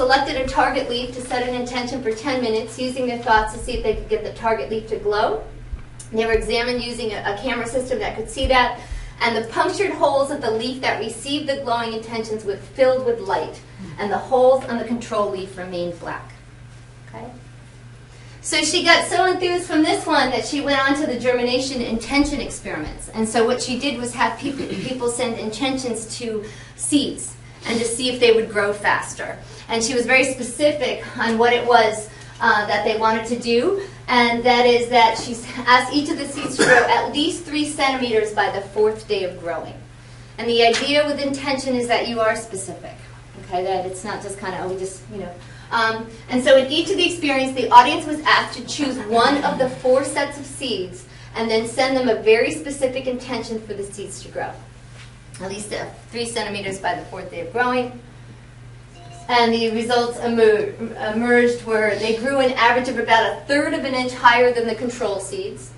selected a target leaf to set an intention for 10 minutes, using their thoughts to see if they could get the target leaf to glow. They were examined using a camera system that could see that, and the punctured holes of the leaf that received the glowing intentions were filled with light, and the holes on the control leaf remained black. Okay? So she got so enthused from this one that she went on to the germination intention experiments. And so what she did was have people send intentions to seeds and to see if they would grow faster. And she was very specific on what it was that they wanted to do. And that is that she asked each of the seeds to grow at least 3 centimeters by the 4th day of growing. And the idea with intention is that you are specific. Okay, that it's not just kind of, oh, we just, you know. And so in each of the experiments, the audience was asked to choose one of the 4 sets of seeds and then send them a very specific intention for the seeds to grow. At least 3 centimeters by the 4th day of growing. And the results emerged were they grew an average of about 1/3 of an inch higher than the control seeds.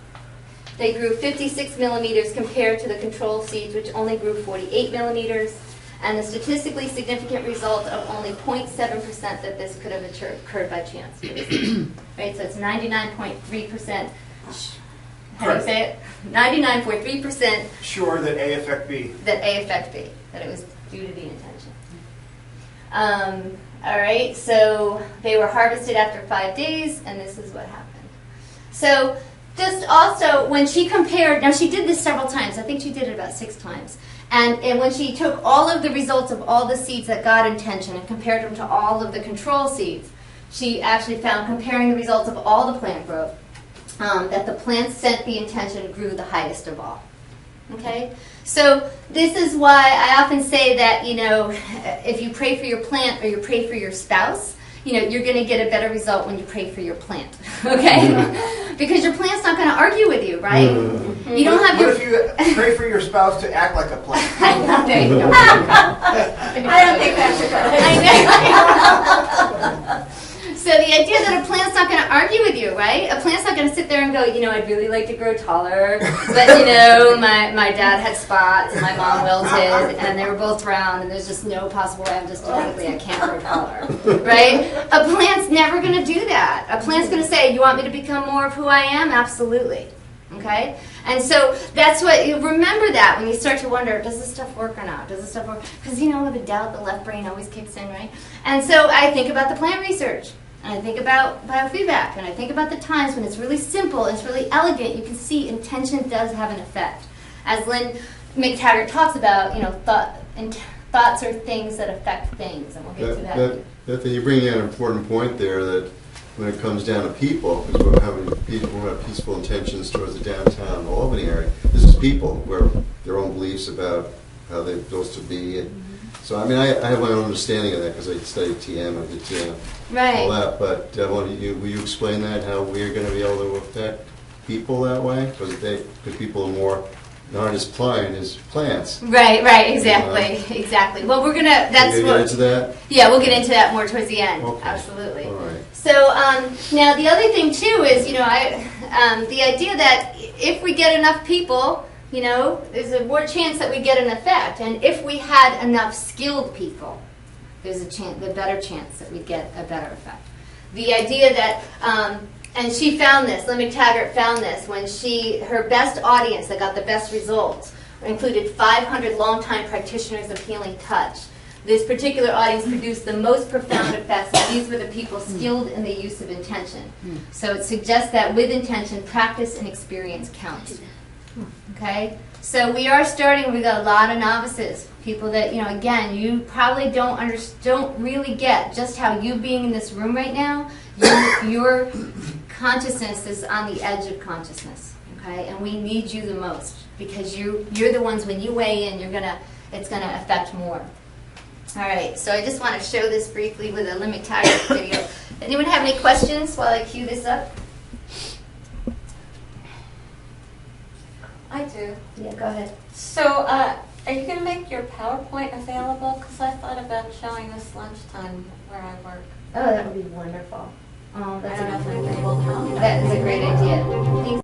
They grew 56 millimeters compared to the control seeds, which only grew 48 millimeters. And the statistically significant result of only 0.7% that this could have occurred by chance. Right, so it's 99.3%. How do you say it? 99.3% sure that A affect B. That A affect B. That it was due to the intention. All right, so they were harvested after 5 days, and this is what happened. So just also, when she compared, now she did this several times. I think she did it about 6 times. And when she took all of the results of all the seeds that got intention and compared them to all of the control seeds, she actually found, comparing the results of all the plant growth, that the plants sent the intention grew the highest of all. Okay? So this is why I often say that, you know, if you pray for your plant or you pray for your spouse, you know, you're going to get a better result when you pray for your plant, okay? Because your plant's not going to argue with you, right? You don't have What if you pray for your spouse to act like a plant? There you go. I don't think that's a good idea. So the idea that a plant's not going to argue with you, right? A plant's not going to sit there and go, you know, I'd really like to grow taller, but, you know, my dad had spots and my mom wilted, and they were both brown, and there's just no possible way, I'm just genetically, I can't grow taller, right? A plant's never going to do that. A plant's going to say, you want me to become more of who I am? Absolutely. Okay? And so that's what, you remember that when you start to wonder, does this stuff work or not? Does this stuff work? Because, you know, with the doubt, the left brain always kicks in, right? And so I think about the plant research. And I think about biofeedback, and I think about the times when it's really simple, it's really elegant. You can see intention does have an effect. As Lynn McTaggart talks about, you know, thoughts are things that affect things, and we'll get to that. Bethany, you bring in an important point there that when it comes down to people, because we're having people who have peaceful intentions towards the downtown Albany area, this is people where their own beliefs about how they're supposed to be. And so, I mean, I have my own understanding of that because I studied TM, I did TM, all that. But will you explain that, how we're going to be able to affect people that way? Because people are more not as pliant as plants. Right, exactly. Well, we're gonna. That's what. Get into that. Yeah, we'll get into that more towards the end. Okay. Absolutely. All right. So now the other thing too is, you know, the idea that if we get enough people, you know, there's a more chance that we get an effect, and if we had enough skilled people, there's the better chance that we'd get a better effect. The idea that, and she found this, Lynn McTaggart found this, when her best audience that got the best results included 500 longtime practitioners of healing touch. This particular audience produced the most profound effects, and these were the people skilled in the use of intention. So it suggests that with intention, practice and experience count. Okay? So we are starting, we've got a lot of novices, people that, you know, again, you probably don't really get just how you being in this room right now, your consciousness is on the edge of consciousness, okay? And we need you the most because you're the ones, when you weigh in, it's gonna affect more. All right, so I just want to show this briefly with a Lynn McTaggart video. Anyone have any questions while I cue this up? I do. Yeah, go ahead. So, are you going to make your PowerPoint available? Because I thought about showing this lunchtime where I work. Oh, that would be wonderful. Oh, I don't know if anybody will help. That is a great idea. Thanks.